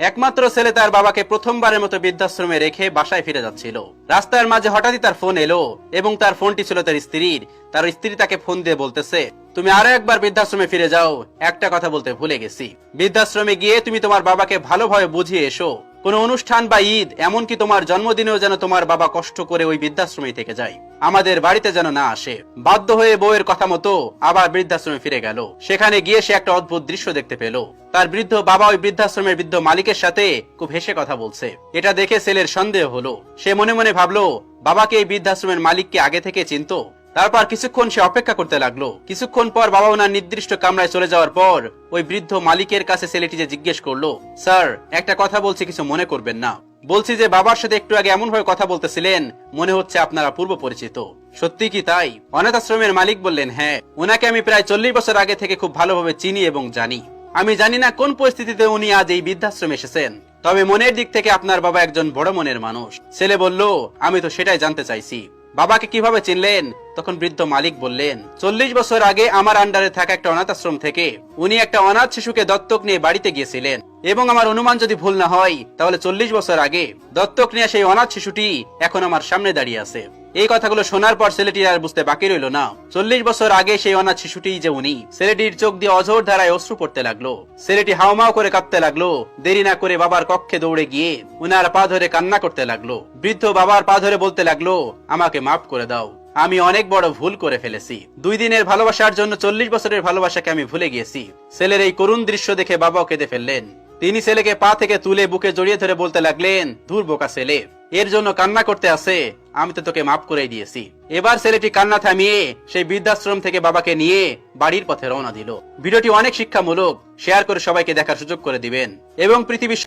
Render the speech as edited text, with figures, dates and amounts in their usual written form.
একমাত্র ছেলে তার বাবাকে প্রথমবারের মতো বৃদ্ধাশ্রমে রেখে বাসায় ফিরে যাচ্ছিল। রাস্তার মাঝে হঠাৎই তার ফোন এলো এবং তার ফোনটি ছিল তার স্ত্রীর। তার স্ত্রী তাকে ফোন দিয়ে বলতেছে, তুমি আরো একবার বৃদ্ধাশ্রমে ফিরে যাও, একটা কথা বলতে ভুলে গেছি। বৃদ্ধাশ্রমে গিয়ে তুমি তোমার বাবাকে ভালোভাবে বুঝিয়ে এসো। কোনো অনুষ্ঠান বা ঈদ, এমনকি তোমার জন্মদিনেও যেন তোমার বাবা কষ্ট করে ওই বৃদ্ধাশ্রমে থেকে যায়, আমাদের বাড়িতে যেন না আসে। বাধ্য হয়ে বউয়ের কথা মতো আবার বৃদ্ধাশ্রমে ফিরে গেল। সেখানে গিয়ে সে একটা অদ্ভুত দৃশ্য দেখতে পেল। তার বৃদ্ধ বাবা ওই বৃদ্ধাশ্রমের বৃদ্ধ মালিকের সাথে খুব হেসে কথা বলছে। এটা দেখে ছেলের সন্দেহ হলো। সে মনে মনে ভাবলো, বাবাকে এই বৃদ্ধাশ্রমের মালিককে আগে থেকে চিনতো। তারপর কিছুক্ষণ সে অপেক্ষা করতে লাগলো। কিছুক্ষণ পর বাবা ওনার নির্দিষ্ট কামরায় চলে যাওয়ার পর ওই বৃদ্ধ মালিকের কাছে ছেলেটি যে জিজ্ঞেস করলো, স্যার একটা কথা বলছি, কিছু মনে করবেন না। বলছি যে বাবার সাথে একটু আগে এমন ভাবে কথা বলতেছিলেন, মনে হচ্ছে আপনারা পূর্ব পরিচিত। সত্যি কি তাই? অনাথ আশ্রমের মালিক বললেন, হ্যাঁ, ওনাকে আমি প্রায় 40 বছর আগে থেকে খুব ভালোভাবে চিনি এবং জানি। আমি জানি না কোন পরিস্থিতিতে উনি আজ এই বৃদ্ধাশ্রমে এসেছেন, তবে মনের দিক থেকে আপনার বাবা একজন বড় মনের মানুষ। ছেলে বলল, আমি তো সেটাই জানতে চাইছি, বাবাকে কিভাবে চিনলেন? তখন বৃদ্ধ মালিক বললেন, 40 বছর আগে আমার আন্ডারে থাকা একটা অনাথ আশ্রম থেকে উনি একটা অনাথ শিশুকে দত্তক নিয়ে বাড়িতে গিয়েছিলেন, এবং আমার অনুমান যদি ভুল না হয় তাহলে 40 বছর আগে দত্তক নিয়ে সেই অনাথ শিশুটি এখন আমার সামনে দাঁড়িয়ে আছে। এই কথাগুলো শোনার পর ছেলেটির আর বুঝতে বাকি রইল না 40 বছর আগে সেই অনাথ শিশুটি যে উনি। ছেলেটির চোখ দিয়ে অঝোর ধারায় অশ্রু পড়তে লাগলো। ছেলেটি হাওমাও করে কাঁদতে লাগলো। দেরি না করে বাবার কক্ষে দৌড়ে গিয়ে উনার পা ধরে কান্না করতে লাগলো। বৃদ্ধ বাবার পা ধরে বলতে লাগলো, আমাকে মাফ করে দাও, আমি অনেক বড় ভুল করে ফেলেছি। 2 দিনের ভালোবাসার জন্য 40 বছরের ভালোবাসাকে আমি ভুলে গিয়েছি। ছেলের এই করুণ দৃশ্য দেখে বাবাও কেঁদে ফেললেন। তিনি ছেলেকে পা থেকে তুলে বুকে জড়িয়ে ধরে বলতে লাগলেন, ধুর বোকা ছেলে, এর জন্য কান্না করতে আছে, আমি তো তোকে মাফ করে দিয়েছি। এবার ছেলেটি কান্না থামিয়ে সেই বৃদ্ধাশ্রম থেকে বাবাকে নিয়ে বাড়ির পথে রওনা দিল। ভিডিওটি অনেক শিক্ষামূলক, শেয়ার করে সবাইকে দেখার সুযোগ করে দিবেন এবং পৃথিবীর